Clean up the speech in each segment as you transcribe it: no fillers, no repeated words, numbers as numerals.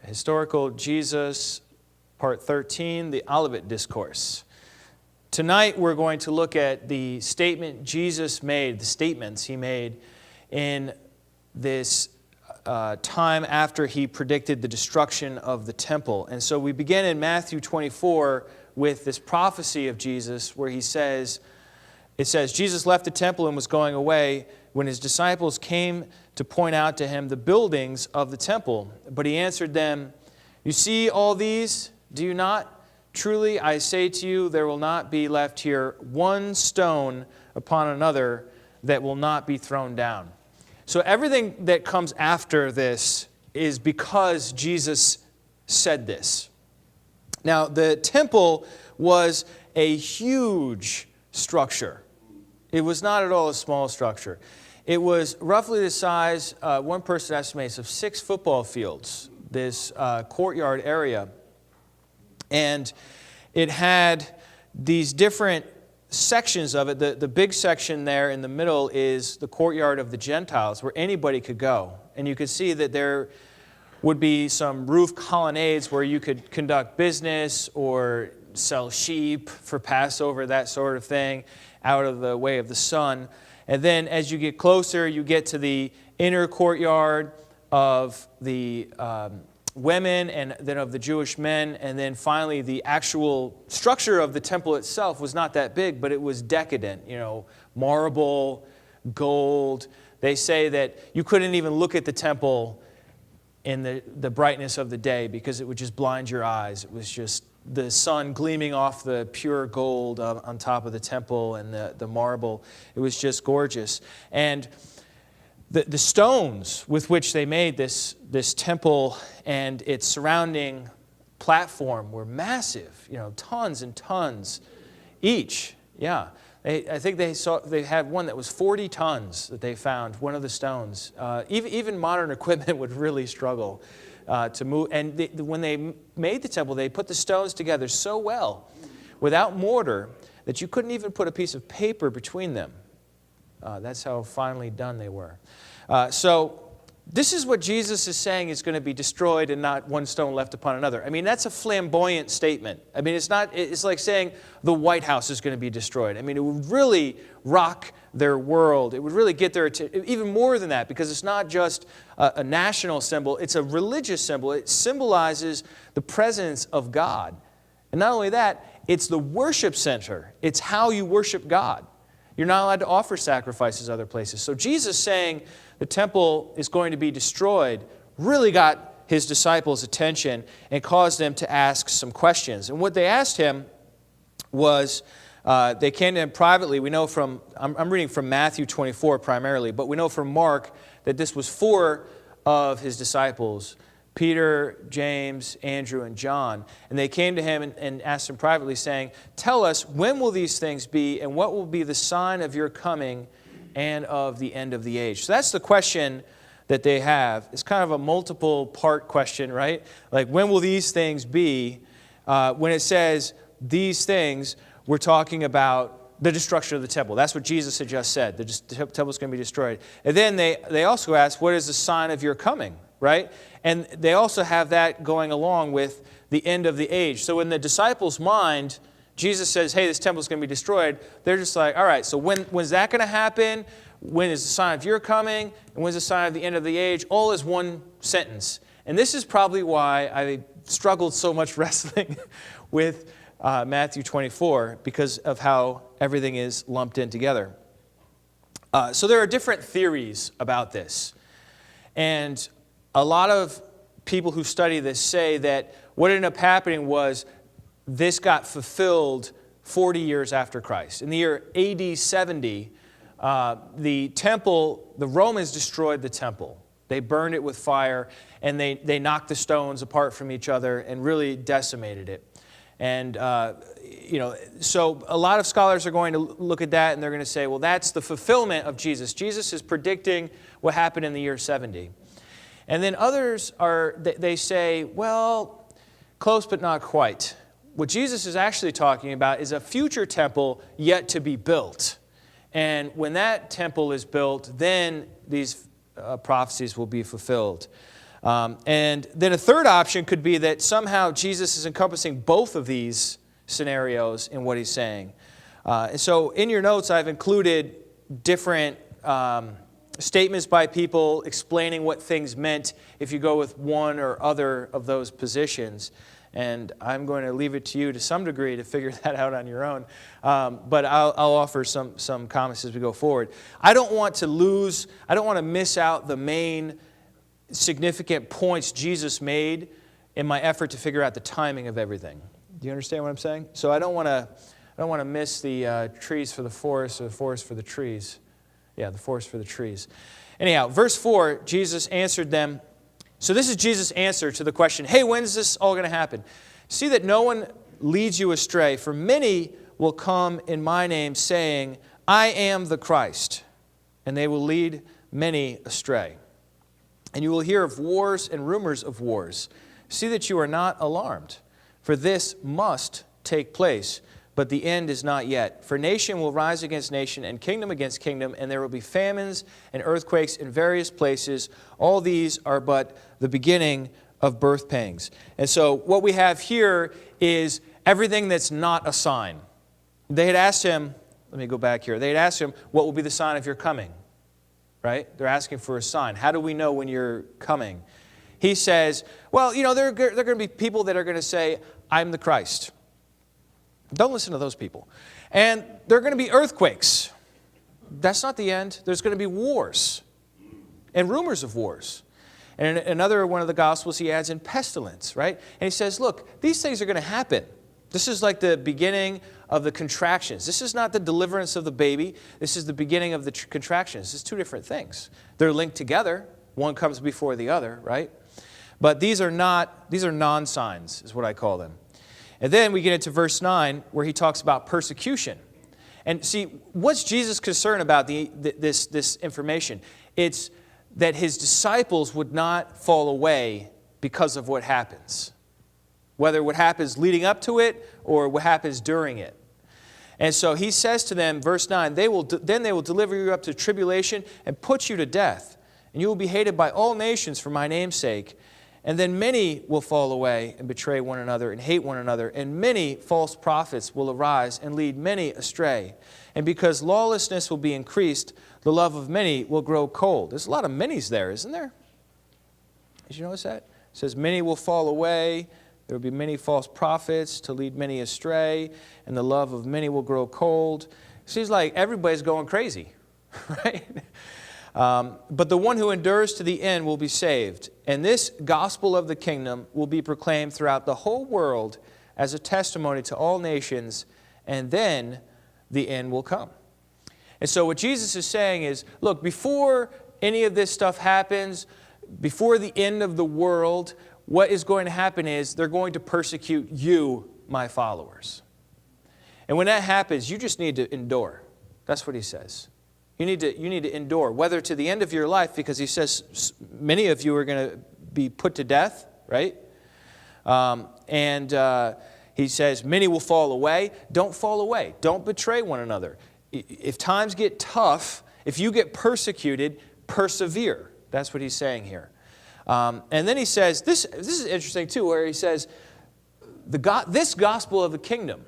Historical Jesus, Part 13, the Olivet Discourse. Tonight we're going to look at the statement Jesus made, the statements he made in this time after he predicted the destruction of the temple. And so we begin in Matthew 24 with this prophecy of Jesus where it says, Jesus left the temple and was going away when his disciples came to point out to him the buildings of the temple. But he answered them, "You see all these, do you not? Truly I say to you, there will not be left here one stone upon another that will not be thrown down." So everything that comes after this is because Jesus said this. Now, the temple was a huge structure. It was not at all a small structure. It was roughly the size, one person estimates, of 6 football fields, this courtyard area. And it had these different sections of it. The big section there in the middle is the courtyard of the Gentiles, where anybody could go. And you could see that there would be some roof colonnades where you could conduct business or sell sheep for Passover, that sort of thing, out of the way of the sun. And then as you get closer, you get to the inner courtyard of the women and then of the Jewish men. And then finally, the actual structure of the temple itself was not that big, but it was decadent, marble, gold. They say that you couldn't even look at the temple in the brightness of the day because it would just blind your eyes. It was just the sun gleaming off the pure gold on top of the temple and the marble. It was just gorgeous. And the stones with which they made this temple and its surrounding platform were massive, tons and tons each. Yeah, I think they had one that was 40 tons that they found, one of the stones. Even modern equipment would really struggle to move. And when they made the temple, they put the stones together so well, without mortar, that you couldn't even put a piece of paper between them. That's how finely done they were. So this is what Jesus is saying is going to be destroyed and not one stone left upon another. I mean, that's a flamboyant statement. I mean, it's like saying the White House is going to be destroyed. I mean, it would really rock their world. It would really get their attention, even more than that, because it's not just a national symbol. It's a religious symbol. It symbolizes the presence of God. And not only that, it's the worship center. It's how you worship God. You're not allowed to offer sacrifices other places. So Jesus saying the temple is going to be destroyed really got his disciples' attention and caused them to ask some questions. And what they asked him was, they came to him privately. We know from, I'm reading from Matthew 24 primarily, but we know from Mark that this was 4 of his disciples, Peter, James, Andrew, and John. And they came to him and asked him privately, saying, "Tell us, when will these things be, and what will be the sign of your coming and of the end of the age?" So that's the question that they have. It's kind of a multiple part question, right? Like, when will these things be? When it says these things, we're talking about the destruction of the temple. That's what Jesus had just said. The temple is going to be destroyed. And then they also ask, what is the sign of your coming, right? And they also have that going along with the end of the age. So in the disciples' mind, Jesus says, hey, this temple is going to be destroyed. They're just like, all right, so when's that going to happen? When is the sign of your coming? And when's the sign of the end of the age? All is one sentence. And this is probably why I struggled so much wrestling with Matthew 24, because of how everything is lumped in together. So there are different theories about this. And a lot of people who study this say that what ended up happening was this got fulfilled 40 years after Christ. In the year AD 70, the temple, the Romans destroyed the temple. They burned it with fire, and they knocked the stones apart from each other and really decimated it. And, so a lot of scholars are going to look at that, and they're going to say, well, that's the fulfillment of Jesus. Jesus is predicting what happened in the year 70. And then others they say, well, close but not quite. What Jesus is actually talking about is a future temple yet to be built. And when that temple is built, then these prophecies will be fulfilled. And then a third option could be that somehow Jesus is encompassing both of these scenarios in what he's saying. And so in your notes, I've included different statements by people explaining what things meant if you go with one or other of those positions. And I'm going to leave it to you to some degree to figure that out on your own. But I'll offer some comments as we go forward. I don't want to miss out the main significant points Jesus made in my effort to figure out the timing of everything. Do you understand what I'm saying? So I don't want to miss the trees for the forest or the forest for the trees. Yeah, the forest for the trees. Anyhow, verse 4, Jesus answered them. So this is Jesus' answer to the question, hey, when is this all going to happen? See that no one leads you astray, for many will come in my name saying, I am the Christ, and they will lead many astray. And you will hear of wars and rumors of wars. See that you are not alarmed, for this must take place, but the end is not yet. For nation will rise against nation, and kingdom against kingdom, and there will be famines and earthquakes in various places. All these are but the beginning of birth pangs. And so what we have here is everything that's not a sign. They had asked him, let me go back here. They had asked him, what will be the sign of your coming? Right? They're asking for a sign. How do we know when you're coming? He says, well, there are going to be people that are going to say, I'm the Christ. Don't listen to those people. And there are going to be earthquakes. That's not the end. There's going to be wars and rumors of wars. And in another one of the Gospels, he adds in pestilence, right? And he says, look, these things are going to happen. This is like the beginning of the contractions. This is not the deliverance of the baby. This is the beginning of the contractions. This is two different things. They're linked together. One comes before the other, right? But these are non-signs, is what I call them. And then we get into verse 9 where he talks about persecution. And see, what's Jesus' concern about this information? It's that his disciples would not fall away because of what happens. Whether what happens leading up to it or what happens during it. And so he says to them, verse 9, then they will deliver you up to tribulation and put you to death. And you will be hated by all nations for my name's sake. And then many will fall away and betray one another and hate one another. And many false prophets will arise and lead many astray. And because lawlessness will be increased, the love of many will grow cold. There's a lot of manys there, isn't there? Did you notice that? It says many will fall away. There will be many false prophets to lead many astray. And the love of many will grow cold. It seems like everybody's going crazy, right? But the one who endures to the end will be saved. And this gospel of the kingdom will be proclaimed throughout the whole world as a testimony to all nations, and then the end will come. And so what Jesus is saying is, look, before any of this stuff happens, before the end of the world, what is going to happen is they're going to persecute you, my followers. And when that happens, you just need to endure. That's what he says. You need to endure, whether to the end of your life, because he says many of you are going to be put to death, right? He says many will fall away. Don't fall away. Don't betray one another. If times get tough, if you get persecuted, persevere. That's what he's saying here. And then he says, this is interesting too, where he says, this gospel of the kingdom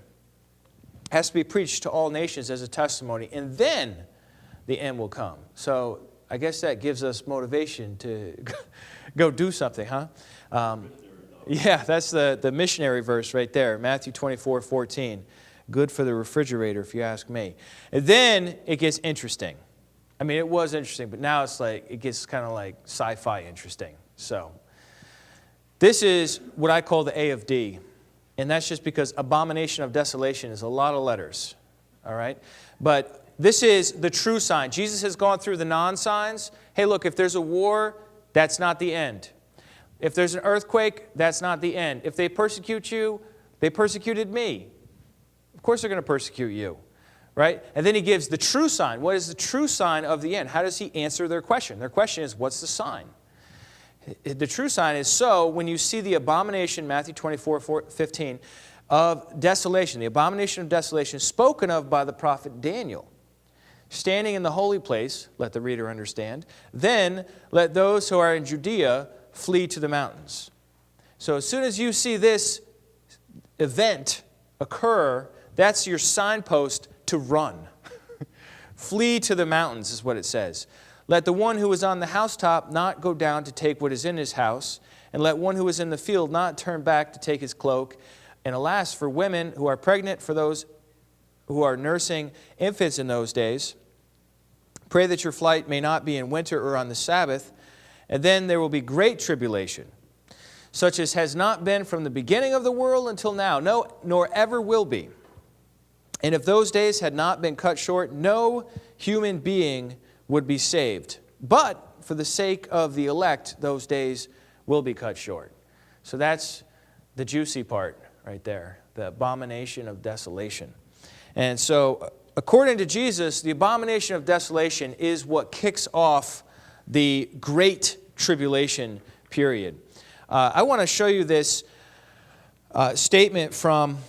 has to be preached to all nations as a testimony, and then the end will come. So I guess that gives us motivation to go do something, huh? Yeah, that's the missionary verse right there, Matthew 24:14. Good for the refrigerator, if you ask me. And then it gets interesting. I mean, it was interesting, but now it's like, it gets kind of like sci-fi interesting. So this is what I call the A of D. And that's just because abomination of desolation is a lot of letters. All right? But this is the true sign. Jesus has gone through the non-signs. Hey, look, if there's a war, that's not the end. If there's an earthquake, that's not the end. If they persecute you, they persecuted me. Of course they're going to persecute you. Right? And then he gives the true sign. What is the true sign of the end? How does he answer their question? Their question is, what's the sign? The true sign is, so when you see the abomination, Matthew 24:15, of desolation, the abomination of desolation spoken of by the prophet Daniel, standing in the holy place, let the reader understand, then let those who are in Judea flee to the mountains. So as soon as you see this event occur, that's your signpost to run. Flee to the mountains is what it says. Let the one who is on the housetop not go down to take what is in his house, and let one who is in the field not turn back to take his cloak. And alas, for women who are pregnant, for those who are nursing infants in those days, pray that your flight may not be in winter or on the Sabbath, and then there will be great tribulation, such as has not been from the beginning of the world until now, no, nor ever will be. And if those days had not been cut short, no human being would be saved. But for the sake of the elect, those days will be cut short. So that's the juicy part right there, the abomination of desolation. And so, according to Jesus, the abomination of desolation is what kicks off the Great Tribulation period. I want to show you this statement from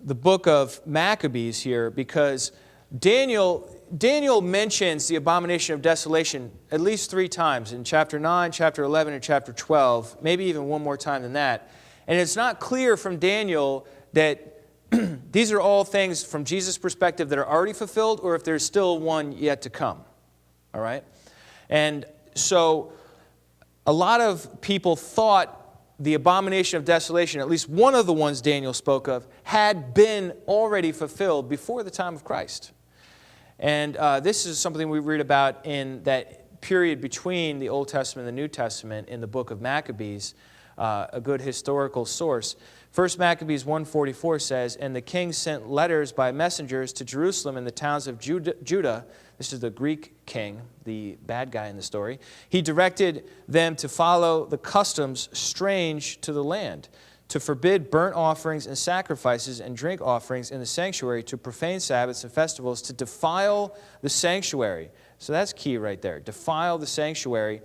the book of Maccabees here, because Daniel mentions the abomination of desolation at least 3 times in chapter 9, chapter 11, and chapter 12, maybe even one more time than that. And it's not clear from Daniel that these are all things from Jesus' perspective that are already fulfilled, or if there's still one yet to come. All right? And so a lot of people thought the abomination of desolation, at least one of the ones Daniel spoke of, had been already fulfilled before the time of Christ. And this is something we read about in that period between the Old Testament and the New Testament in the book of Maccabees, a good historical source. 1 Maccabees 1:44 says, "And the king sent letters by messengers to Jerusalem and the towns of Judah." This is the Greek king, the bad guy in the story. "He directed them to follow the customs strange to the land, to forbid burnt offerings and sacrifices and drink offerings in the sanctuary, to profane Sabbaths and festivals, to defile the sanctuary." So that's key right there. Defile the sanctuary.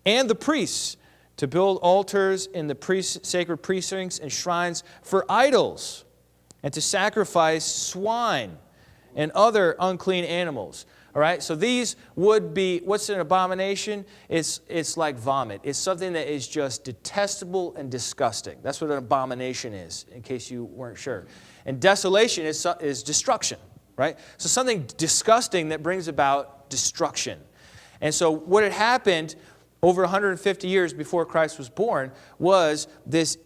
"And the priests, to build altars in the sacred precincts and shrines for idols, and to sacrifice swine and other unclean animals." All right, so these would be, what's an abomination? It's like vomit. It's something that is just detestable and disgusting. That's what an abomination is, in case you weren't sure. And desolation is destruction, right? So something disgusting that brings about destruction. And so what had happened over 150 years before Christ was born was this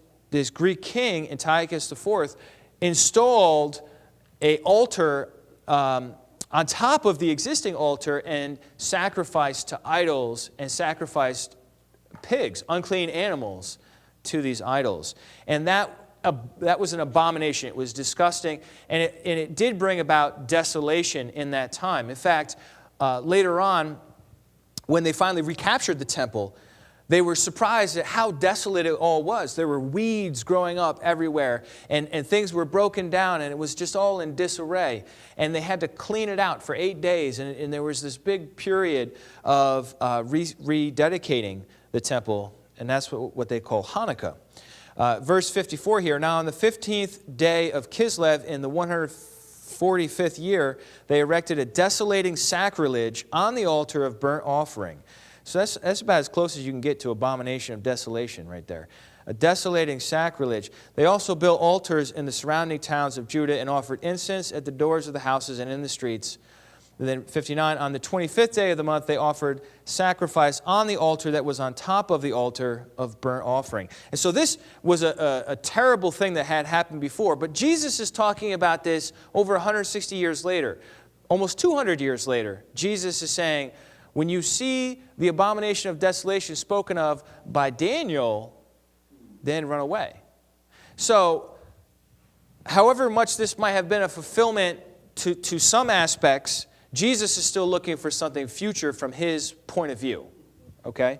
Greek king, Antiochus IV, installed an altar on top of the existing altar and sacrificed to idols and sacrificed pigs, unclean animals, to these idols. And that was an abomination. It was disgusting, and it did bring about desolation in that time. In fact, later on, when they finally recaptured the temple, they were surprised at how desolate it all was. There were weeds growing up everywhere, and things were broken down, and it was just all in disarray. And they had to clean it out for 8 days, and there was this big period of rededicating the temple, and that's what they call Hanukkah. Verse 54 here, "Now on the 15th day of Kislev in the 145th year, they erected a desolating sacrilege on the altar of burnt offering." So that's about as close as you can get to abomination of desolation right there. A desolating sacrilege. They also built altars in the surrounding towns of Judah and offered incense at the doors of the houses and in the streets. And then 59, "On the 25th day of the month, they offered sacrifice on the altar that was on top of the altar of burnt offering." And so this was a terrible thing that had happened before. But Jesus is talking about this over 160 years later. Almost 200 years later, Jesus is saying, when you see the abomination of desolation spoken of by Daniel, then run away. So, however much this might have been a fulfillment to some aspects, Jesus is still looking for something future from his point of view. Okay?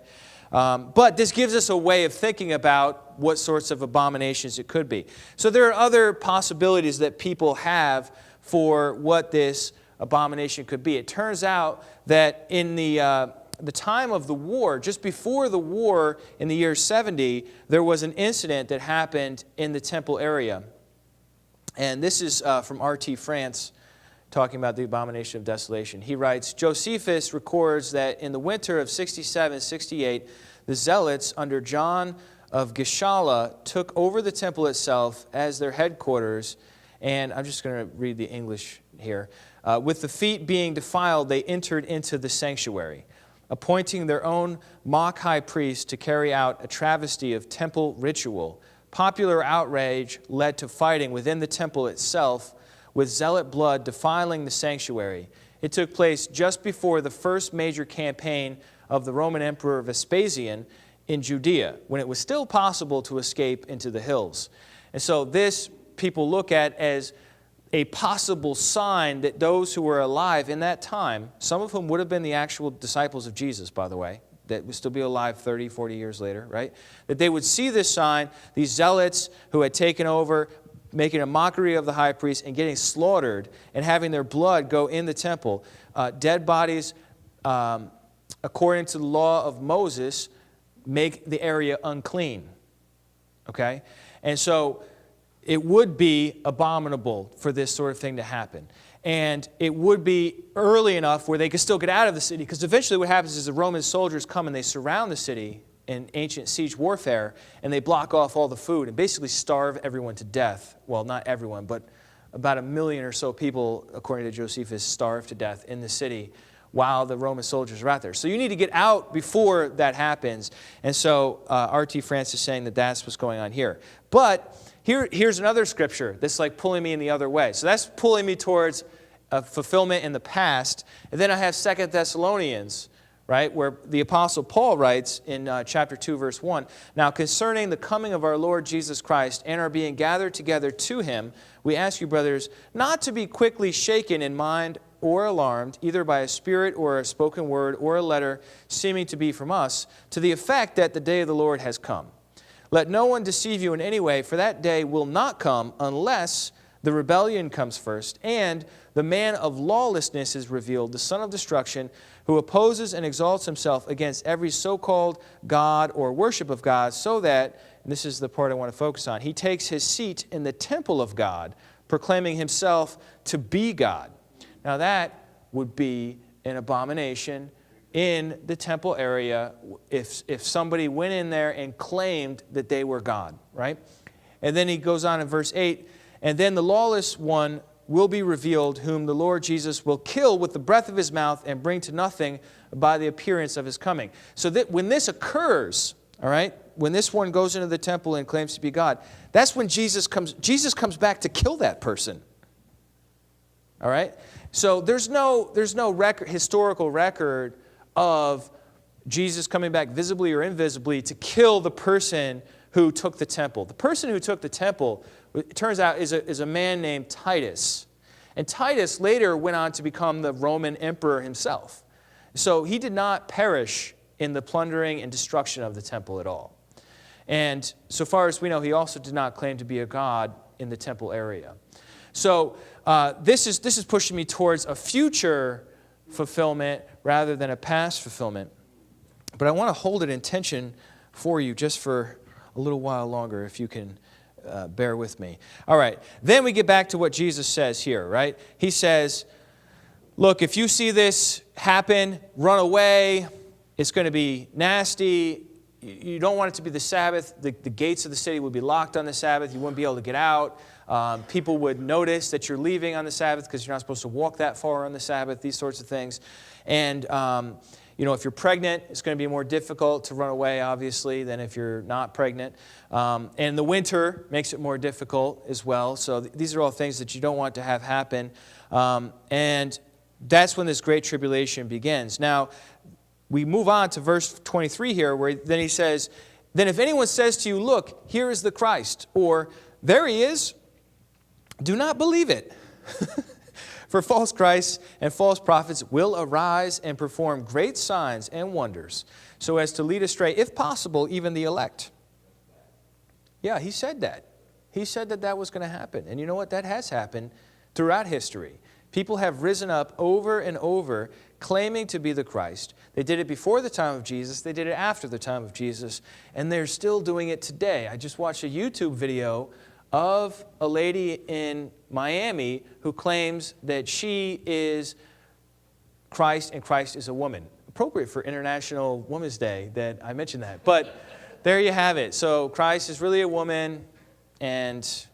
But this gives us a way of thinking about what sorts of abominations it could be. So there are other possibilities that people have for what this abomination could be. It turns out that in the time of the war, just before the war in the year 70, there was an incident that happened in the temple area. And this is from R.T. France, talking about the abomination of desolation. He writes, "Josephus records that in the winter of 67-68, the Zealots under John of Gischala took over the temple itself as their headquarters. And I'm just going to read the English here. With the feet being defiled, they entered into the sanctuary, appointing their own mock high priest to carry out a travesty of temple ritual. Popular outrage led to fighting within the temple itself, with zealot blood defiling the sanctuary. It took place just before the first major campaign of the Roman Emperor Vespasian in Judea, when it was still possible to escape into the hills. And so this people look at as a possible sign that those who were alive in that time, some of whom would have been the actual disciples of Jesus, by the way, that would still be alive 30, 40 years later, right? That they would see this sign, these zealots who had taken over, making a mockery of the high priest and getting slaughtered and having their blood go in the temple. Dead bodies, according to the law of Moses, make the area unclean, okay? And so it would be abominable for this sort of thing to happen. And it would be early enough where they could still get out of the city, because eventually what happens is the Roman soldiers come and they surround the city in ancient siege warfare, and they block off all the food and basically starve everyone to death. Well, not everyone, but about 1 million or so people, according to Josephus, starved to death in the city while the Roman soldiers are out there. So you need to get out before that happens. And so R.T. France is saying that that's what's going on here. But here's another scripture that's like pulling me in the other way. So that's pulling me towards a fulfillment in the past. And then I have 2 Thessalonians, right, where the Apostle Paul writes in chapter 2, verse 1, "Now concerning the coming of our Lord Jesus Christ and our being gathered together to him, we ask you, brothers, not to be quickly shaken in mind or alarmed, either by a spirit or a spoken word or a letter seeming to be from us, to the effect that the day of the Lord has come. Let no one deceive you in any way, for that day will not come unless the rebellion comes first, and the man of lawlessness is revealed, the son of destruction, who opposes and exalts himself against every so-called God or worship of God, so that," and this is the part I want to focus on, "he takes his seat in the temple of God, proclaiming himself to be God." Now that would be an abomination in the temple area if somebody went in there and claimed that they were God, right? And then he goes on in verse 8, "And then the lawless one will be revealed, whom the Lord Jesus will kill with the breath of his mouth and bring to nothing by the appearance of his coming." So that when this occurs, all right, when this one goes into the temple and claims to be God, that's when Jesus comes back to kill that person. All right? So there's no historical record of Jesus coming back visibly or invisibly to kill the person who took the temple. The person who took the temple, it turns out, is a man named Titus. And Titus later went on to become the Roman emperor himself. So he did not perish in the plundering and destruction of the temple at all. And so far as we know, he also did not claim to be a god in the temple area. So this is pushing me towards a future fulfillment rather than a past fulfillment. But I want to hold it in tension for you just for a little while longer, if you can bear with me. All right, then we get back to what Jesus says here, right? He says, look, if you see this happen, run away. It's going to be nasty. You don't want it to be the Sabbath. The gates of the city would be locked on the Sabbath. You wouldn't be able to get out. People would notice that you're leaving on the Sabbath because you're not supposed to walk that far on the Sabbath, these sorts of things. And, if you're pregnant, it's going to be more difficult to run away, obviously, than if you're not pregnant. And the winter makes it more difficult as well. So these are all things that you don't want to have happen. And that's when this great tribulation begins. Now, we move on to verse 23 here, where then he says, "Then if anyone says to you, 'Look, here is the Christ,' or 'There he is,' do not believe it. For false Christs and false prophets will arise and perform great signs and wonders, so as to lead astray, if possible, even the elect." Yeah, he said that. He said that was going to happen. And you know what? That has happened throughout history. People have risen up over and over claiming to be the Christ. They did it before the time of Jesus. They did it after the time of Jesus. And they're still doing it today. I just watched a YouTube video of a lady in Miami who claims that she is Christ and Christ is a woman. appropriate for International Women's Day that I mentioned that. But there you have it. So Christ is really a woman, and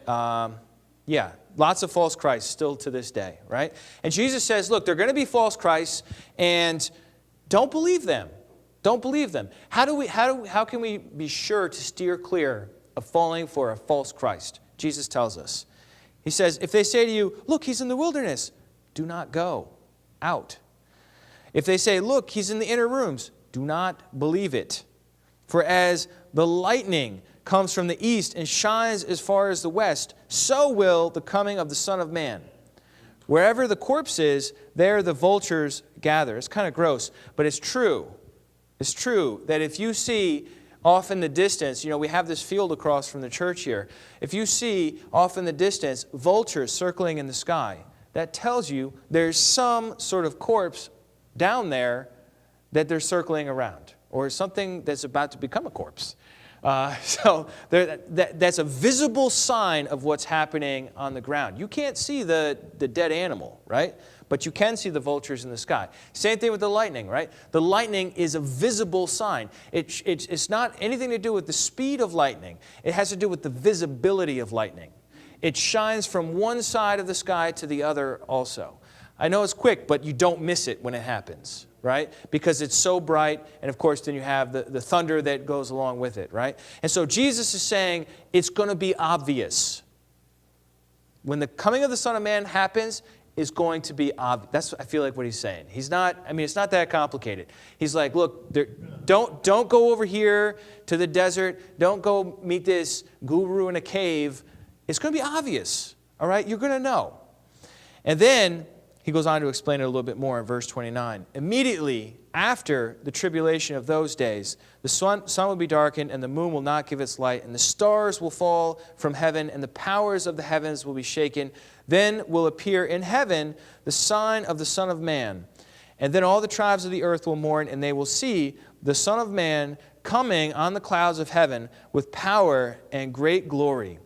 yeah, lots of false Christs still to this day, right? And Jesus says, look, there are going to be false Christs, and don't believe them. Don't believe them. How can we be sure to steer clear of falling for a false Christ? Jesus tells us. He says, if they say to you, look, he's in the wilderness, do not go out. If they say, look, he's in the inner rooms, do not believe it. For as the lightning comes from the east and shines as far as the west, so will the coming of the Son of Man. Wherever the corpse is, there the vultures gather. It's kind of gross, but it's true. It's true that if you see off in the distance, we have this field across from the church here. If you see off in the distance vultures circling in the sky, that tells you there's some sort of corpse down there that they're circling around, or something that's about to become a corpse. So that's a visible sign of what's happening on the ground. You can't see the dead animal, right? But you can see the vultures in the sky. Same thing with the lightning, right? The lightning is a visible sign. It's not anything to do with the speed of lightning. It has to do with the visibility of lightning. It shines from one side of the sky to the other also. I know it's quick, but you don't miss it when it happens, right? Because it's so bright, and of course then you have the thunder that goes along with it, right? And so Jesus is saying it's going to be obvious. When the coming of the Son of Man happens, it's going to be obvious. That's, I feel like, what he's saying. It's not that complicated. He's like, look, don't go over here to the desert. Don't go meet this guru in a cave. It's going to be obvious, all right? You're going to know. And then he goes on to explain it a little bit more in verse 29. Immediately after the tribulation of those days, the sun will be darkened, and the moon will not give its light, and the stars will fall from heaven, and the powers of the heavens will be shaken. Then will appear in heaven the sign of the Son of Man. And then all the tribes of the earth will mourn, and they will see the Son of Man coming on the clouds of heaven with power and great glory.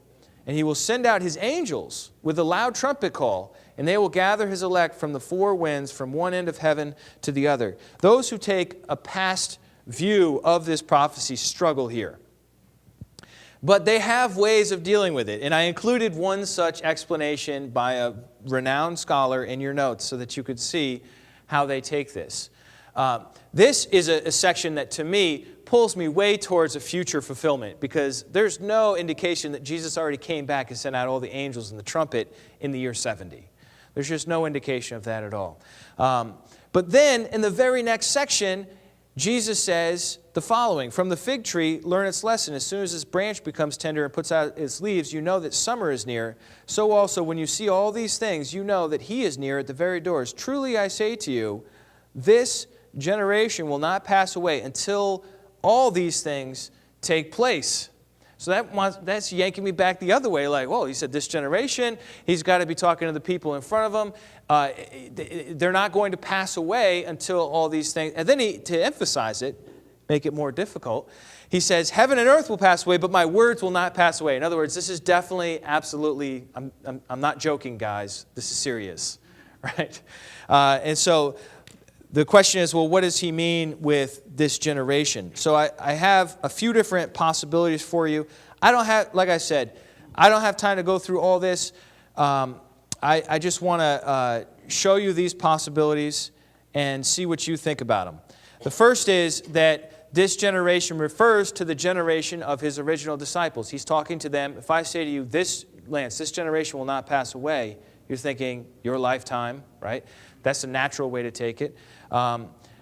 And he will send out his angels with a loud trumpet call, and they will gather his elect from the four winds, from one end of heaven to the other. Those who take a past view of this prophecy struggle here. But they have ways of dealing with it. And I included one such explanation by a renowned scholar in your notes so that you could see how they take this. This is a section that, to me, pulls me way towards a future fulfillment, because there's no indication that Jesus already came back and sent out all the angels and the trumpet in the year 70. There's just no indication of that at all. But then, in the very next section, Jesus says the following: from the fig tree, learn its lesson. As soon as its branch becomes tender and puts out its leaves, you know that summer is near. So also, when you see all these things, you know that he is near at the very doors. Truly, I say to you, this generation will not pass away until all these things take place. So that's yanking me back the other way. Like, well, he said this generation, he's got to be talking to the people in front of him. They're not going to pass away until all these things. And then to emphasize it, make it more difficult, he says, heaven and earth will pass away, but my words will not pass away. In other words, this is definitely, absolutely, I'm not joking, guys. This is serious, right? And so the question is, well, what does he mean with this generation? So I have a few different possibilities for you. I don't have, like I said, I don't have time to go through all this. I just want to show you these possibilities and see what you think about them. The first is that this generation refers to the generation of his original disciples. He's talking to them. If I say to you, Lance, this generation will not pass away, you're thinking your lifetime, right? That's a natural way to take it.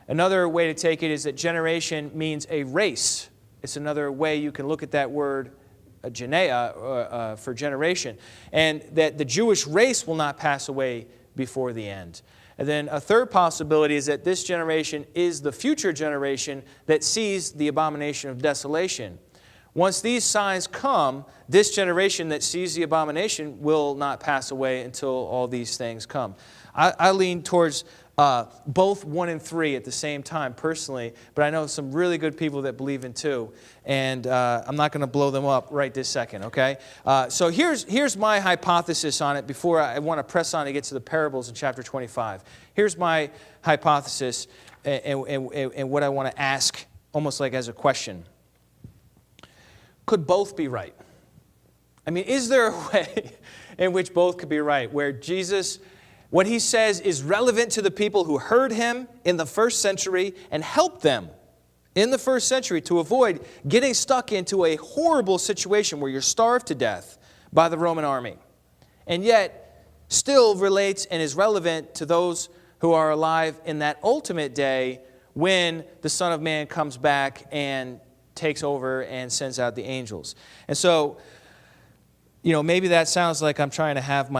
Another way to take it is that generation means a race. It's another way you can look at that word, genea, for generation. And that the Jewish race will not pass away before the end. And then a third possibility is that this generation is the future generation that sees the abomination of desolation. Once these signs come, this generation that sees the abomination will not pass away until all these things come. I lean towards both 1 and 3 at the same time personally, but I know some really good people that believe in 2, and I'm not going to blow them up right this second, okay? So here's my hypothesis on it before I want to press on to get to the parables in chapter 25. Here's my hypothesis and what I want to ask almost like as a question. Could both be right? I mean, is there a way in which both could be right, where Jesus, what he says is relevant to the people who heard him in the first century and helped them in the first century to avoid getting stuck into a horrible situation where you're starved to death by the Roman army, and yet still relates and is relevant to those who are alive in that ultimate day when the Son of Man comes back and takes over and sends out the angels. And so, maybe that sounds like I'm trying to have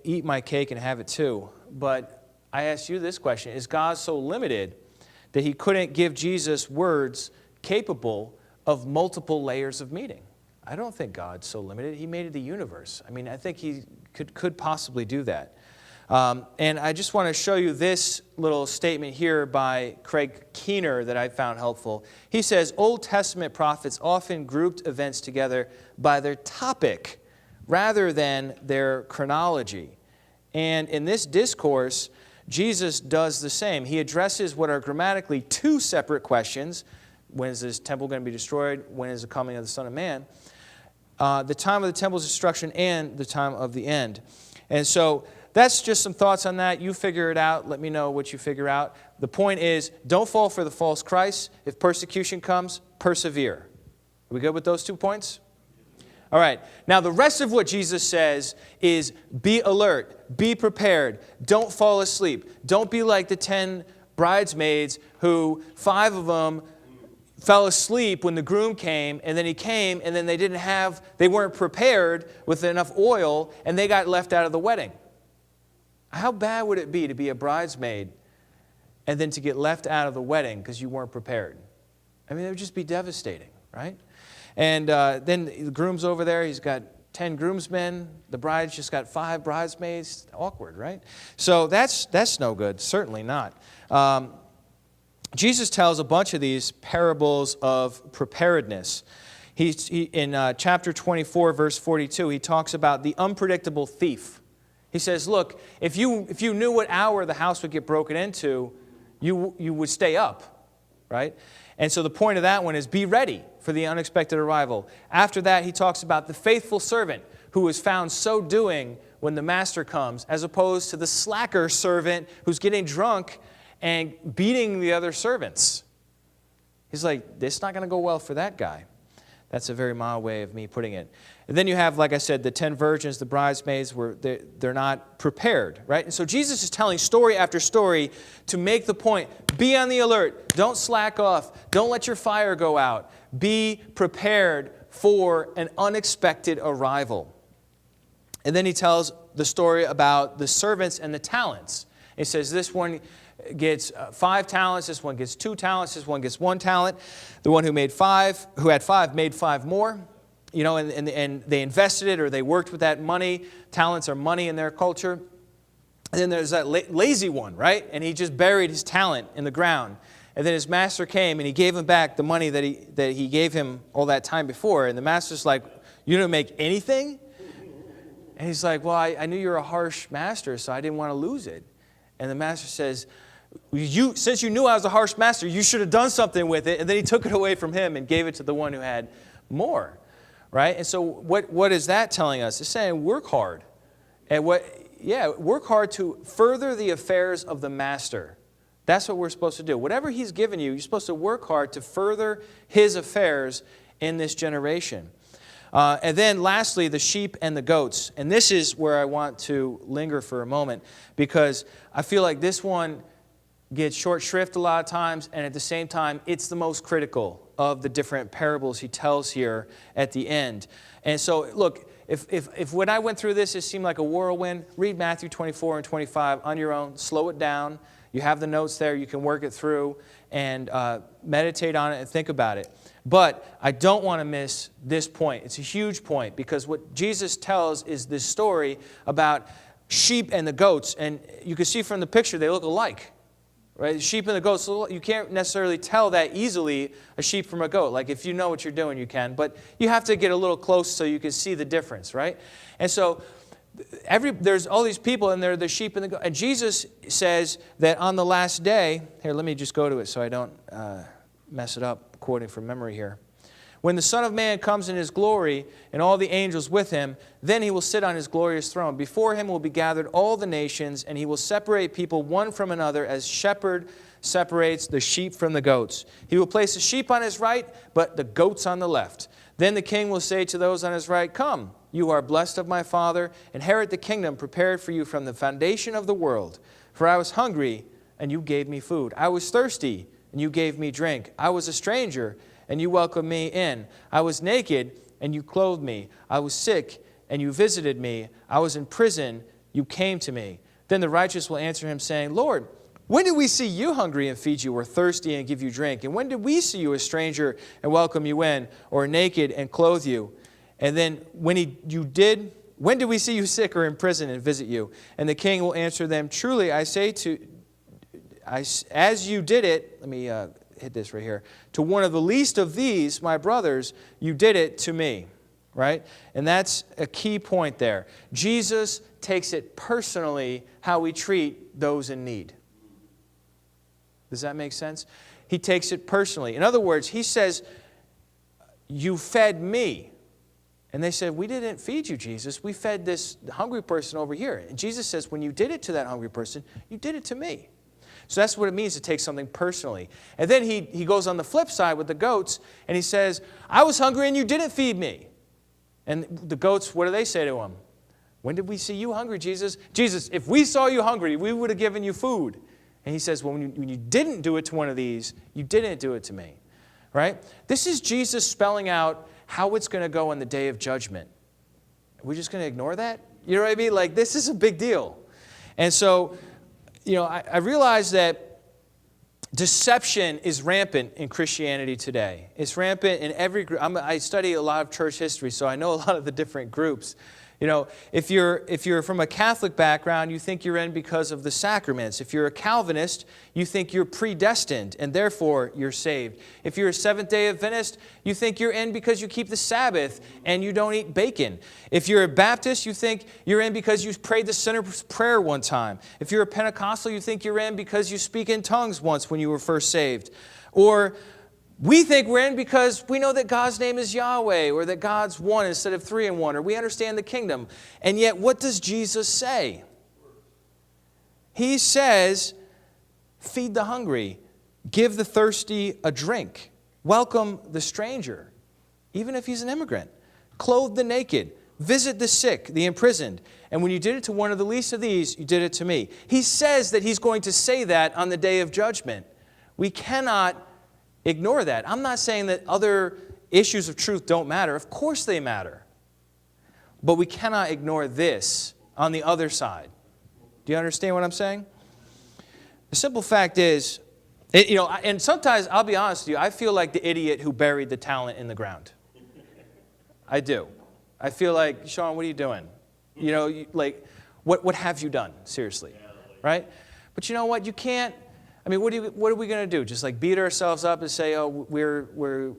eat my cake and have it too. But I ask you this question: is God so limited that he couldn't give Jesus words capable of multiple layers of meaning? I don't think God's so limited. He made the universe. I mean, I think he could possibly do that. And I just want to show you this little statement here by Craig Keener that I found helpful. He says, Old Testament prophets often grouped events together by their topic rather than their chronology. And in this discourse, Jesus does the same. He addresses what are grammatically two separate questions. When is this temple going to be destroyed? When is the coming of the Son of Man? The time of the temple's destruction and the time of the end. And so that's just some thoughts on that. You figure it out. Let me know what you figure out. The point is, don't fall for the false Christ. If persecution comes, persevere. Are we good with those 2 points? All right. Now, the rest of what Jesus says is be alert, be prepared, don't fall asleep. Don't be like the 10 bridesmaids who 5 of them fell asleep when the groom came, and then he came, and then they weren't prepared with enough oil, and they got left out of the wedding. How bad would it be to be a bridesmaid and then to get left out of the wedding because you weren't prepared? I mean, it would just be devastating, right? And then the groom's over there. He's got 10 groomsmen. The bride's just got 5 bridesmaids. Awkward, right? So that's no good. Certainly not. Jesus tells a bunch of these parables of preparedness. In chapter 24, verse 42, he talks about the unpredictable thief. He says, look, if you knew what hour the house would get broken into, you would stay up, right? And so the point of that one is be ready for the unexpected arrival. After that, he talks about the faithful servant who is found so doing when the master comes, as opposed to the slacker servant who's getting drunk and beating the other servants. He's like, this is not going to go well for that guy. That's a very mild way of me putting it. And then you have, like I said, the 10 virgins, the bridesmaids, they're not prepared, right? And so Jesus is telling story after story to make the point. Be on the alert. Don't slack off. Don't let your fire go out. Be prepared for an unexpected arrival. And then he tells the story about the servants and the talents. He says this one gets 5 talents, this one gets 2 talents, this one gets 1 talent. The one who had 5 made 5 more. And they invested it or they worked with that money. Talents are money in their culture. And then there's that lazy one, right? And he just buried his talent in the ground. And then his master came and he gave him back the money that he gave him all that time before. And the master's like, you didn't make anything? And he's like, well, I knew you were a harsh master, so I didn't want to lose it. And the master says, since you knew I was a harsh master, you should have done something with it. And then he took it away from him and gave it to the one who had more. Right? And so what is that telling us? It's saying work hard. And work hard to further the affairs of the master. That's what we're supposed to do. Whatever he's given you, you're supposed to work hard to further his affairs in this generation. And then lastly, the sheep and the goats. And this is where I want to linger for a moment, because I feel like this one gets short shrift a lot of times, and at the same time, it's the most critical of the different parables he tells here at the end. And so, look, if when I went through this, it seemed like a whirlwind, read Matthew 24 and 25 on your own, slow it down. You have the notes there, you can work it through and meditate on it and think about it. But I don't want to miss this point. It's a huge point, because what Jesus tells is this story about sheep and the goats, and you can see from the picture they look alike. Right? The sheep and the goats, you can't necessarily tell that easily a sheep from a goat. Like if you know what you're doing, you can. But you have to get a little close so you can see the difference, right? And so there's all these people, and they're the sheep and the goats. And Jesus says that on the last day, here, let me just go to it so I don't mess it up, quoting from memory here. When the Son of Man comes in his glory and all the angels with him, then he will sit on his glorious throne. Before him will be gathered all the nations, and he will separate people one from another as shepherd separates the sheep from the goats. He will place the sheep on his right, but the goats on the left. Then the king will say to those on his right, "Come, you are blessed of my Father, inherit the kingdom prepared for you from the foundation of the world. For I was hungry, and you gave me food. I was thirsty, and you gave me drink. I was a stranger, and you welcomed me in. I was naked, and you clothed me. I was sick, and you visited me. I was in prison, you came to me." Then the righteous will answer him, saying, "Lord, when did we see you hungry and feed you, or thirsty and give you drink? And when did we see you a stranger and welcome you in, or naked and clothe you? And then when did we see you sick or in prison and visit you?" And the king will answer them, "Truly I say as you did it," let me hit this right here, "to one of the least of these, my brothers, you did it to me." Right? And that's a key point there. Jesus takes it personally how we treat those in need. Does that make sense? He takes it personally. In other words, he says, "You fed me." And they said, "We didn't feed you, Jesus. We fed this hungry person over here." And Jesus says, "When you did it to that hungry person, you did it to me." So that's what it means to take something personally. And then he goes on the flip side with the goats, and he says, "I was hungry and you didn't feed me." And the goats, what do they say to him? "When did we see you hungry, Jesus?" "Jesus, if we saw you hungry, we would have given you food." And he says, "Well, when you didn't do it to one of these, you didn't do it to me." Right? This is Jesus spelling out how it's going to go on the day of judgment. Are we just going to ignore that? You know what I mean? Like, this is a big deal. And so, I realize that deception is rampant in Christianity today. It's rampant in every group. I study a lot of church history, so I know a lot of the different groups. If you're from a Catholic background, you think you're in because of the sacraments. If you're a Calvinist, you think you're predestined and therefore you're saved. If you're a Seventh-day Adventist, you think you're in because you keep the Sabbath and you don't eat bacon. If you're a Baptist, you think you're in because you prayed the sinner's prayer one time. If you're a Pentecostal, you think you're in because you speak in tongues once when you were first saved. Or we think we're in because we know that God's name is Yahweh, or that God's one instead of three in one, or we understand the kingdom. And yet, what does Jesus say? He says, feed the hungry, give the thirsty a drink, welcome the stranger, even if he's an immigrant, clothe the naked, visit the sick, the imprisoned. And when you did it to one of the least of these, you did it to me. He says that he's going to say that on the day of judgment. We cannot ignore that. I'm not saying that other issues of truth don't matter. Of course they matter. But we cannot ignore this on the other side. Do you understand what I'm saying? The simple fact is, and sometimes, I'll be honest with you, I feel like the idiot who buried the talent in the ground. I do. I feel like, Sean, what are you doing? What have you done? Seriously. Right? But you know what? You can't. I mean, what are we going to do? Just like beat ourselves up and say, "Oh, we're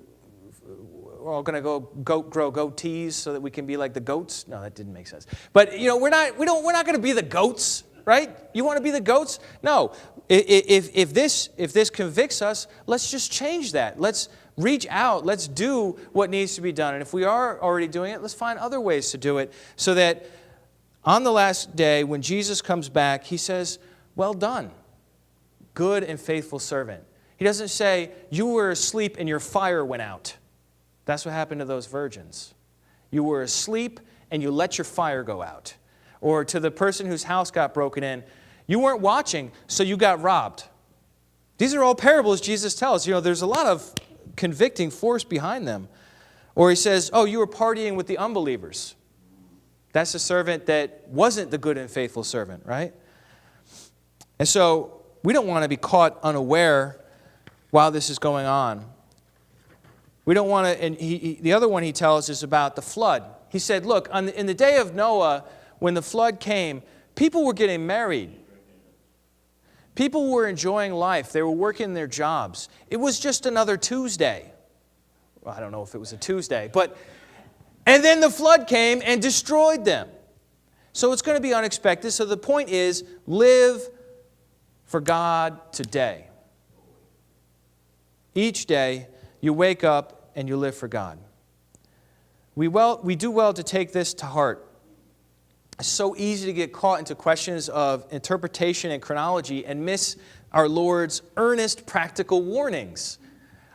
all going to grow goatees so that we can be like the goats"? No, that didn't make sense. But we're not going to be the goats, right? You want to be the goats? No. If this convicts us, let's just change that. Let's reach out. Let's do what needs to be done. And if we are already doing it, let's find other ways to do it, so that on the last day, when Jesus comes back, he says, "Well done, good and faithful servant." He doesn't say, "You were asleep and your fire went out." That's what happened to those virgins. You were asleep and you let your fire go out. Or to the person whose house got broken in, you weren't watching, so you got robbed. These are all parables Jesus tells. There's a lot of convicting force behind them. Or he says, "Oh, you were partying with the unbelievers." That's the servant that wasn't the good and faithful servant, right? And so we don't want to be caught unaware while this is going on. We don't want to, and the other one he tells is about the flood. He said, look, in the day of Noah, when the flood came, People were getting married. People were enjoying life. They were working their jobs. It was just another Tuesday. Well, I don't know if it was a Tuesday, and then the flood came and destroyed them. So it's going to be unexpected. So the point is, live for God today. Each day, you wake up and you live for God. We do well to take this to heart. It's so easy to get caught into questions of interpretation and chronology and miss our Lord's earnest practical warnings.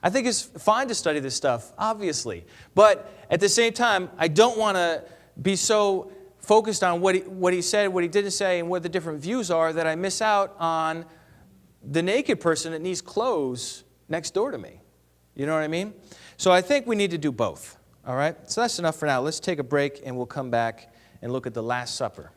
I think it's fine to study this stuff, obviously. But at the same time, I don't want to be so focused on what he said, what he didn't say, and what the different views are that I miss out on the naked person that needs clothes next door to me. You know what I mean? So I think we need to do both. All right? So that's enough for now. Let's take a break and we'll come back and look at the Last Supper.